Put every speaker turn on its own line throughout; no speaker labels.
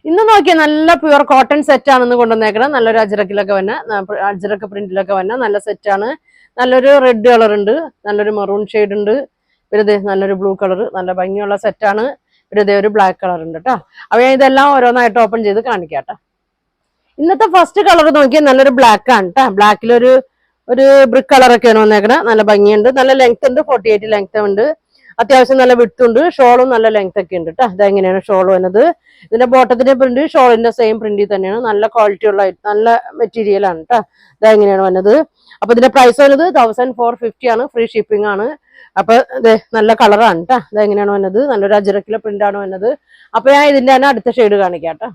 ഇന്ന് നോക്കിയാൽ നല്ല പ്യുവർ കോട്ടൺ സെറ്റ് ആണ് ഇന്ന് കൊണ്ടുവന്നേക്കണം. നല്ലൊരു അജ്രക്കിലൊക്കെ വന്ന അജ്രക്ക് പ്രിന്റിലൊക്കെ വന്ന നല്ല സെറ്റാണ്. നല്ലൊരു റെഡ് കളർ ഉണ്ട്, നല്ലൊരു മെറൂൺ ഷെയ്ഡ് ഉണ്ട്, പിന്നെ നല്ലൊരു ബ്ലൂ കളർ, നല്ല ഭംഗിയുള്ള സെറ്റാണ്. പിന്നെ ഒരു ബ്ലാക്ക് കളർ ഉണ്ട് കേട്ടോ. അപ്പൊ ഞാൻ ഇതെല്ലാം ഓരോന്നായിട്ട് ഓപ്പൺ ചെയ്ത് കാണിക്കാട്ടോ. ഇന്നത്തെ ഫസ്റ്റ് കളർ നോക്കിയാൽ നല്ലൊരു ബ്ലാക്ക് ആണ് കേട്ടോ. ബ്ലാക്കിലൊരു ബ്രിക്ക് കളറൊക്കെയാണ് വന്നേക്കണത്. നല്ല ഭംഗിയുണ്ട്, നല്ല ലെങ്ത് ഉണ്ട്, 48 ലെങ്ത് ഉണ്ട്, അത്യാവശ്യം നല്ല വിഡ്ത്ത് ഉണ്ട്. ഷോളും നല്ല ലെങ്ത് ഒക്കെ ഉണ്ട് കേട്ടോ. ഇതെങ്ങനെയാണ് ഷോൾ വന്നത്? ഇതിന്റെ ബോട്ടത്തിന്റെ പ്രിന്റ് ഷോളിന്റെ സെയിം പ്രിന്റിൽ തന്നെയാണ്. നല്ല ക്വാളിറ്റി ഉള്ള നല്ല മെറ്റീരിയൽ ആണ് കേട്ടോ. ഇതെങ്ങനെയാണ് വന്നത്? അപ്പൊ ഇതിന്റെ പ്രൈസ് വന്നത് 1450 ആണ്, ഫ്രീ ഷിപ്പിംഗ് ആണ്. അപ്പൊ നല്ല കളറാണ് കേട്ടോ. ഇതെങ്ങനെയാണ് വന്നത്? നല്ലൊരു അജറക്കിലെ പ്രിന്റ് ആണ് വന്നത്. അപ്പൊ ഞാൻ ഇതിന്റെ തന്നെ അടുത്ത ഷെയ്ഡ് കാണിക്കാം കേട്ടോ.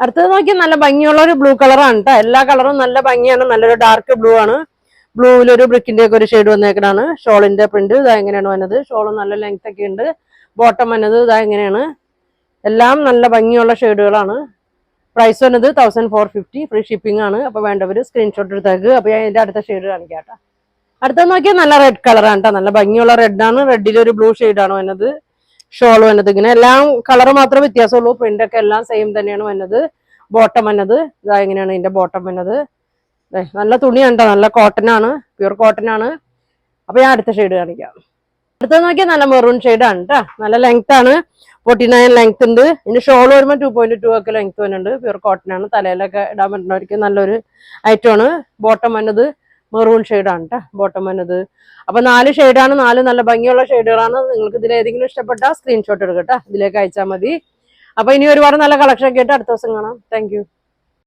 അടുത്തത് നോക്കിയാൽ നല്ല ഭംഗിയുള്ള ഒരു ബ്ലൂ കളറാണ് കേട്ടോ. എല്ലാ കളറും നല്ല ഭംഗിയാണ്. നല്ലൊരു ഡാർക്ക് ബ്ലൂ ആണ്. ബ്ലൂവിലൊരു ബ്രിക്കിന്റെ ഒക്കെ ഒരു ഷെയ്ഡ് വന്നേക്കണാണ്. ഷോളിന്റെ പ്രിന്റ് ഇതാ എങ്ങനെയാണ് വന്നത്? ഷോള് നല്ല ലെങ്ത് ഒക്കെ ഉണ്ട്. ബോട്ടം വന്നത് ഇതാ എങ്ങനെയാണ്? എല്ലാം നല്ല ഭംഗിയുള്ള ഷെയ്ഡുകളാണ്. പ്രൈസ് വന്നത് 1450, ഫ്രീ ഷിപ്പിംഗ് ആണ്. അപ്പൊ വേണ്ടവര് സ്ക്രീൻഷോട്ട് എടുത്തേക്ക്. അപ്പൊ ഞാൻ ഇതിന്റെ അടുത്ത ഷെയ്ഡ് കാണിക്കാട്ടോ. അടുത്തത് നോക്കിയാൽ നല്ല റെഡ് കളറാണ് കേട്ടോ. നല്ല ഭംഗിയുള്ള റെഡ് ആണ്. റെഡിലൊരു ബ്ലൂ ഷെയ്ഡാണ് വന്നത്. ഷോൾ വന്നത് ഇങ്ങനെ എല്ലാം കളർ മാത്രമേ വ്യത്യാസമുള്ളൂ. പ്രിന്റ് ഒക്കെ എല്ലാം സെയിം തന്നെയാണ് വന്നത്. ബോട്ടം വന്നത് ഇതാ എങ്ങനെയാണ് ഇതിന്റെ ബോട്ടം വന്നത്? നല്ല തുണിയുണ്ടോ, നല്ല കോട്ടൺ ആണ്, പ്യൂർ കോട്ടൺ ആണ്. അപ്പൊ ഞാൻ അടുത്ത ഷെയ്ഡ് കാണിക്കാം. അടുത്തത് നോക്കിയാൽ നല്ല മെറൂൺ ഷെയ്ഡ് ആണ് കേട്ടോ. നല്ല ലെങ്ത് ആണ്, 49 ലെങ്ത് ഉണ്ട്. ഇനി ഷോൾ വരുമ്പോൾ 2.2 ഒക്കെ ലെങ്ത് വരുന്നുണ്ട്. പ്യൂർ കോട്ടൺ ആണ്. തലയിലൊക്കെ ഇടാൻ പറ്റുന്നവർക്ക് നല്ലൊരു ഐറ്റം ആണ്. ബോട്ടം വന്നത് മെറൂൺ ഷെയ്ഡാണ് കേട്ടോ. ബോട്ടം വന്നത്. അപ്പൊ 4 ഷെയ്ഡാണ്. 4 നല്ല ഭംഗിയുള്ള ഷെയ്ഡുകളാണ്. നിങ്ങൾക്ക് ഇതിൽ ഏതെങ്കിലും ഇഷ്ടപ്പെട്ടാൽ സ്ക്രീൻഷോട്ട് എടുക്കട്ടെ, ഇതിലേക്ക് അയച്ചാൽ മതി. അപ്പൊ ഇനി ഒരുപാട് നല്ല കളക്ഷൻ ഒക്കെ ആയിട്ട് അടുത്ത ദിവസം കാണാം. താങ്ക്